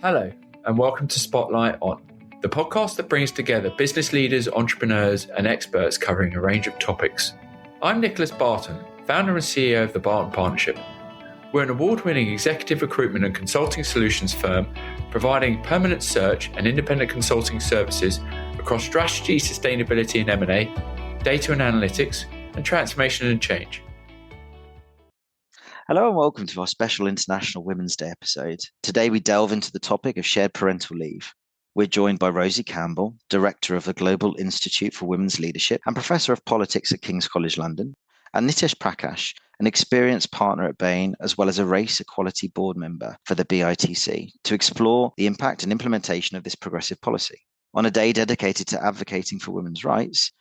Hello, and welcome to Spotlight On, the podcast that brings together business leaders, entrepreneurs, and experts covering a range of topics. I'm Nicholas Barton, founder and CEO of the Barton Partnership. We're an award-winning executive recruitment and consulting solutions firm providing permanent search and independent consulting services across strategy, sustainability and M&A, data and analytics, and transformation and change. Hello and welcome to our special International Women's Day episode. Today we delve into the topic of shared parental leave. We're joined by Rosie Campbell, Director of the Global Institute for Women's Leadership and Professor of Politics at King's College London, and Nitesh Prakash, an experienced partner at Bain, as well as a race equality board member for the BITC, to explore the impact and implementation of this progressive policy. On a day dedicated to advocating for women's rights,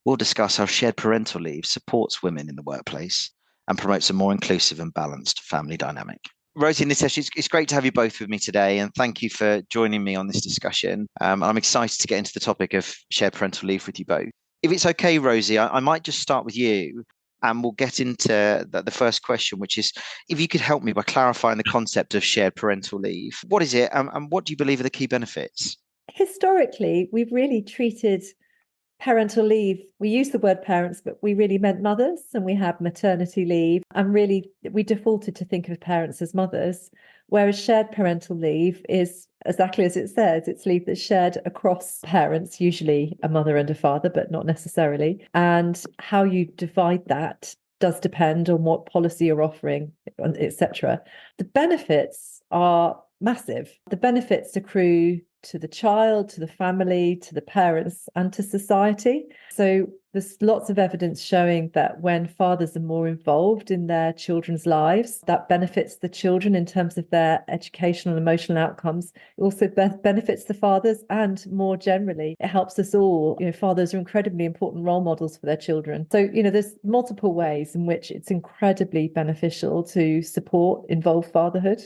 we'll discuss how shared parental leave supports women in the workplace and promotes a more inclusive and balanced family dynamic. Rosie and Nitesh, it's great to have you both with me today, and thank you for joining me on this discussion. I'm excited to get into the topic of shared parental leave with you both. If it's okay, Rosie, I might just start with you, and we'll get into the first question, which is if you could help me by clarifying the concept of shared parental leave. What is it, and what do you believe are the key benefits? Historically, we've really treated parental leave, we use the word parents, but we really meant mothers, and we have maternity leave, and really we defaulted to think of parents as mothers, whereas shared parental leave is exactly as it says, it's leave that's shared across parents, usually a mother and a father, but not necessarily. And how you divide that does depend on what policy you're offering, etc. The benefits are massive. The benefits accrue to the child, to the family, to the parents, and to society. So there's lots of evidence showing that when fathers are more involved in their children's lives, that benefits the children in terms of their educational and emotional outcomes. It also benefits the fathers, and more generally, it helps us all. Fathers are incredibly important role models for their children. So, there's multiple ways in which it's incredibly beneficial to support involved fatherhood.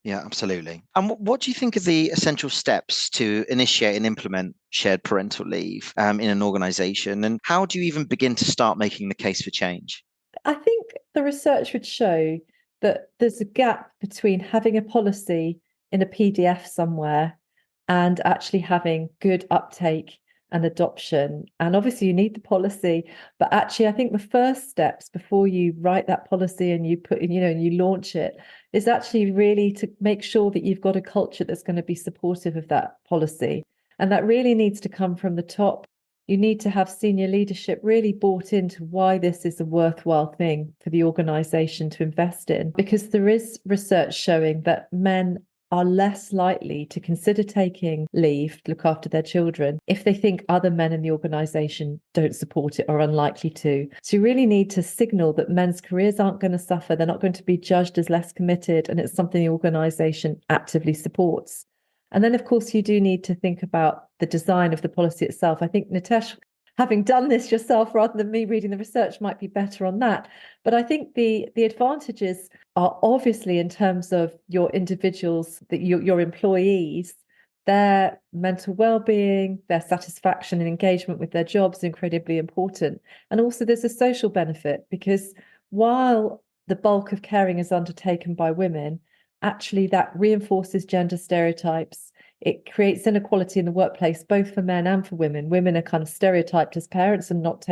Yeah, absolutely. And what do you think are the essential steps to initiate and implement shared parental leave in an organisation? And how do you even begin to start making the case for change? I think the research would show that there's a gap between having a policy in a PDF somewhere and actually having good uptake and adoption. And obviously you need the policy, but actually I think the first steps before you write that policy and you put in, and you launch it, is actually really to make sure that you've got a culture that's going to be supportive of that policy. And that really needs to come from the top. You need to have senior leadership really bought into why this is a worthwhile thing for the organisation to invest in, because there is research showing that men are less likely to consider taking leave to look after their children if they think other men in the organisation don't support it or are unlikely to. So you really need to signal that men's careers aren't going to suffer, they're not going to be judged as less committed, and it's something the organisation actively supports. And then, of course, you do need to think about the design of the policy itself. I think, Nitesh, having done this yourself rather than me reading the research, might be better on that. But I think the advantages are obviously in terms of your individuals, your employees, their mental well-being, their satisfaction and engagement with their jobs is incredibly important. And also there's a social benefit, because while the bulk of caring is undertaken by women, actually that reinforces gender stereotypes. It creates inequality in the workplace, both for men and for women. Women are kind of stereotyped as parents and not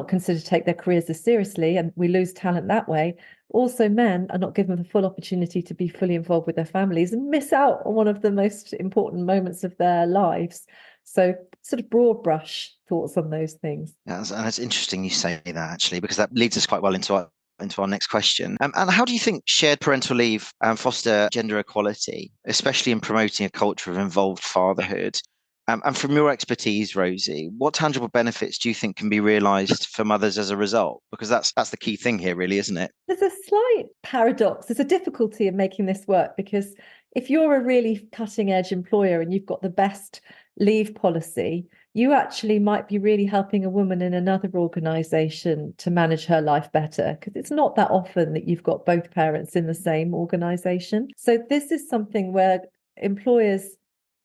considered to take their careers as seriously, and we lose talent that way. Also, men are not given the full opportunity to be fully involved with their families and miss out on one of the most important moments of their lives. So sort of broad brush thoughts on those things. And it's interesting you say that, actually, because that leads us quite well into our next question. And how do you think shared parental leave foster gender equality, especially in promoting a culture of involved fatherhood? And from your expertise, Rosie, what tangible benefits do you think can be realised for mothers as a result? Because that's the key thing here, really, isn't it? There's a slight paradox. There's a difficulty in making this work, because if you're a really cutting edge employer and you've got the best leave policy, you actually might be really helping a woman in another organisation to manage her life better, because it's not that often that you've got both parents in the same organisation. So this is something where employers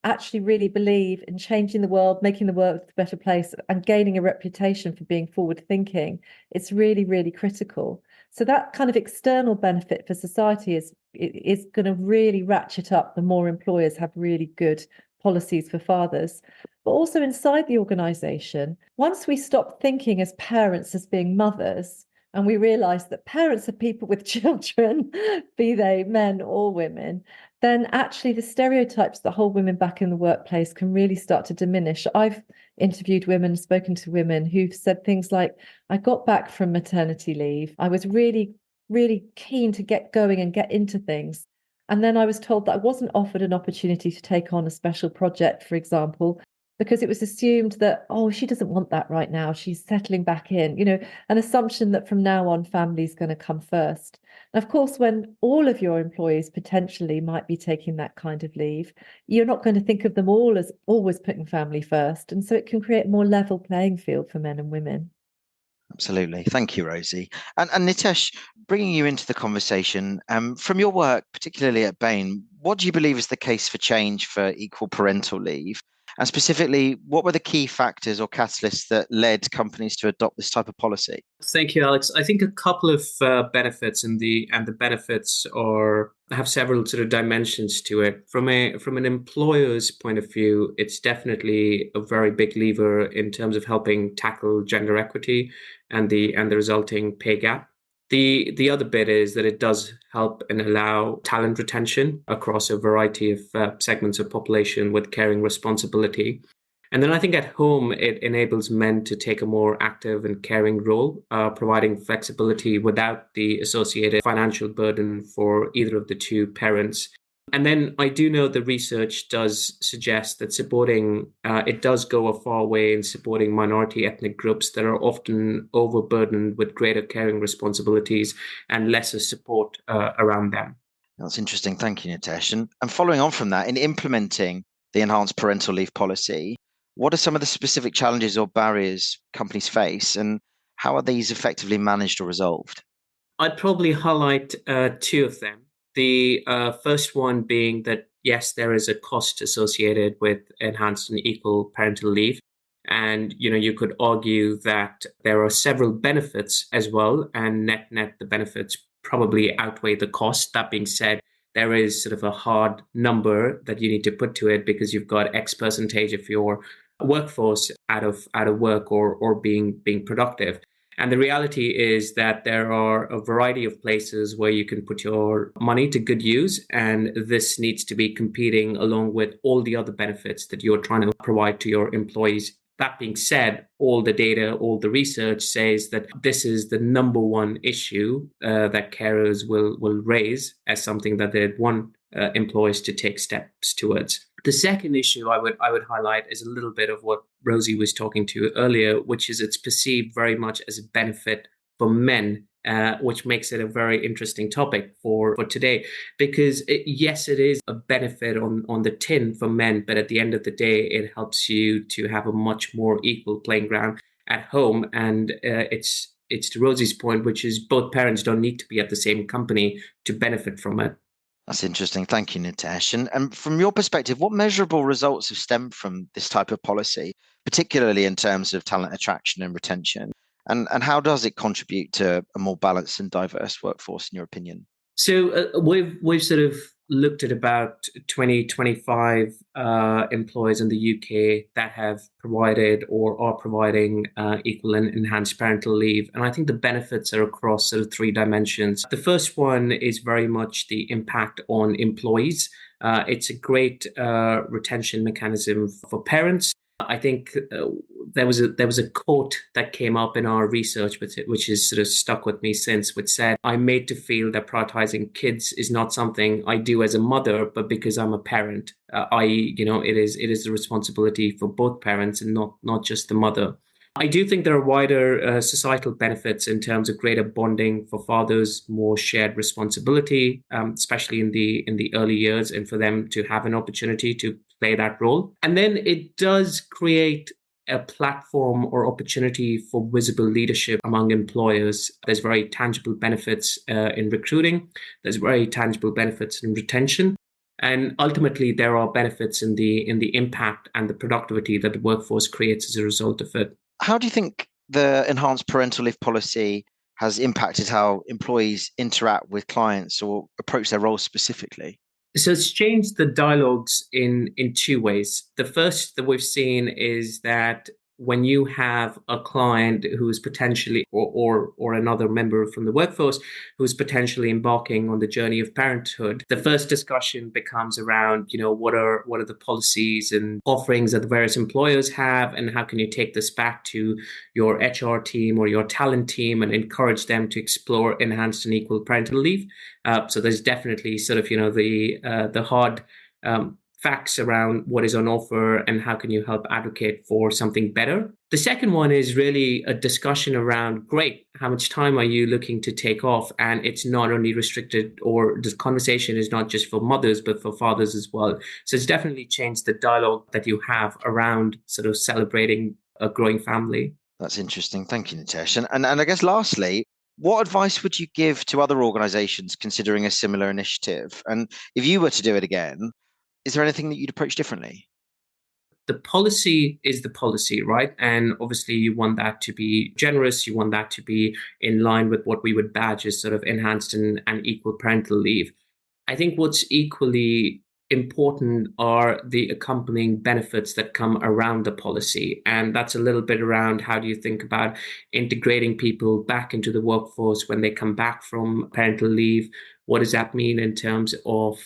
actually really believe in changing the world, making the world a better place, and gaining a reputation for being forward thinking, it's really, really critical. So that kind of external benefit for society is going to really ratchet up the more employers have really good policies for fathers. But also inside the organisation, once we stop thinking as parents as being mothers, and we realise that parents are people with children, be they men or women, then actually the stereotypes that hold women back in the workplace can really start to diminish. I've interviewed women, spoken to women who've said things like, I got back from maternity leave. I was really, really keen to get going and get into things. And then I was told that I wasn't offered an opportunity to take on a special project, for example, because it was assumed that, oh, she doesn't want that right now. She's settling back in, an assumption that from now on, family's going to come first. And of course, when all of your employees potentially might be taking that kind of leave, you're not going to think of them all as always putting family first. And so it can create a more level playing field for men and women. Absolutely. Thank you, Rosie. And Nitesh, bringing you into the conversation, from your work, particularly at Bain, what do you believe is the case for change for equal parental leave? And specifically, what were the key factors or catalysts that led companies to adopt this type of policy? Thank you, Alex. I think a couple of benefits and the benefits have several sort of dimensions to it. From an employer's point of view, it's definitely a very big lever in terms of helping tackle gender equity and the resulting pay gap. The other bit is that it does help and allow talent retention across a variety of segments of population with caring responsibility. And then I think at home, it enables men to take a more active and caring role, providing flexibility without the associated financial burden for either of the two parents. And then I do know the research does suggest that it does go a far way in supporting minority ethnic groups that are often overburdened with greater caring responsibilities and lesser support around them. That's interesting. Thank you, Nitesh. And following on from that, in implementing the enhanced parental leave policy, what are some of the specific challenges or barriers companies face, and how are these effectively managed or resolved? I'd probably highlight two of them. The first one being that, yes, there is a cost associated with enhanced and equal parental leave. And, you could argue that there are several benefits as well, and net the benefits probably outweigh the cost. That being said, there is sort of a hard number that you need to put to it because you've got X percentage of your workforce out of work or being productive. And the reality is that there are a variety of places where you can put your money to good use. And this needs to be competing along with all the other benefits that you're trying to provide to your employees. That being said, all the data, all the research says that this is the number one issue that carers will raise as something that they'd want employers to take steps towards. The second issue I would highlight is a little bit of what Rosie was talking to earlier, which is it's perceived very much as a benefit for men, which makes it a very interesting topic for today. Because yes, it is a benefit on the tin for men, but at the end of the day, it helps you to have a much more equal playing ground at home. And it's to Rosie's point, which is both parents don't need to be at the same company to benefit from it. That's interesting. Thank you, Nitesh. And from your perspective, what measurable results have stemmed from this type of policy, particularly in terms of talent attraction and retention? And how does it contribute to a more balanced and diverse workforce, in your opinion? So we've sort of looked at about 25 employers in the UK that have provided or are providing equal and enhanced parental leave. And I think the benefits are across sort of three dimensions. The first one is very much the impact on employees. It's a great retention mechanism for parents. I think there was a quote that came up in our research, which has sort of stuck with me since, which said, "I'm made to feel that prioritizing kids is not something I do as a mother, but because I'm a parent, it is the responsibility for both parents and not just the mother." I do think there are wider societal benefits in terms of greater bonding for fathers, more shared responsibility, especially in the early years, and for them to have an opportunity to play that role. And then it does create a platform or opportunity for visible leadership among employers. There's very tangible benefits in recruiting. There's very tangible benefits in retention. And ultimately, there are benefits in the impact and the productivity that the workforce creates as a result of it. How do you think the enhanced parental leave policy has impacted how employees interact with clients or approach their roles specifically? So it's changed the dialogues in two ways. The first that we've seen is that when you have a client who is potentially or another member from the workforce who is potentially embarking on the journey of parenthood, the first discussion becomes around, what are the policies and offerings that the various employers have, and how can you take this back to your HR team or your talent team and encourage them to explore enhanced and equal parental leave. So there's definitely sort of, the hard facts around what is on offer and how can you help advocate for something better. The second one is really a discussion around, great, how much time are you looking to take off? And it's not only restricted, or the conversation is not just for mothers, but for fathers as well. So it's definitely changed the dialogue that you have around sort of celebrating a growing family. That's interesting. Thank you, Nitesh. And I guess lastly, what advice would you give to other organizations considering a similar initiative? And if you were to do it again, is there anything that you'd approach differently? The policy is the policy, right? And obviously you want that to be generous. You want that to be in line with what we would badge as sort of enhanced and equal parental leave. I think what's equally important are the accompanying benefits that come around the policy. And that's a little bit around, how do you think about integrating people back into the workforce when they come back from parental leave? What does that mean in terms of,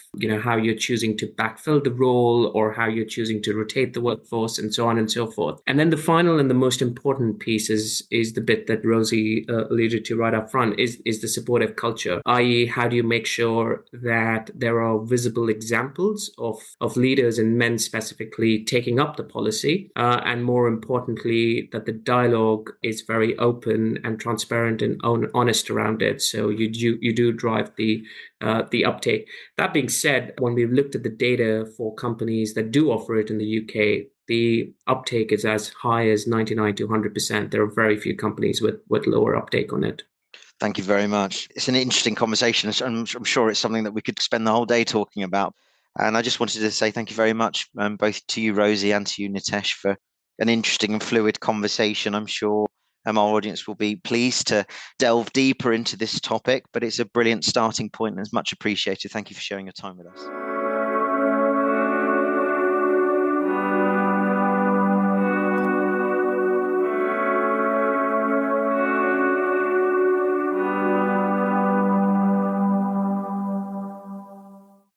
how you're choosing to backfill the role, or how you're choosing to rotate the workforce, and so on and so forth. And then the final and the most important piece is the bit that Rosie alluded to right up front, is the supportive culture, i.e. how do you make sure that there are visible examples of leaders, and men specifically, taking up the policy, and more importantly, that the dialogue is very open and transparent and honest around it. So you do drive the uptake. That being said, when we've looked at the data for companies that do offer it in the UK, the uptake is as high as 99 to 100%. There are very few companies with lower uptake on it. Thank you very much. It's an interesting conversation. I'm sure it's something that we could spend the whole day talking about. And I just wanted to say thank you very much, both to you, Rosie, and to you, Nitesh, for an interesting and fluid conversation. I'm sure our audience will be pleased to delve deeper into this topic, but it's a brilliant starting point and it's much appreciated. Thank you for sharing your time with us.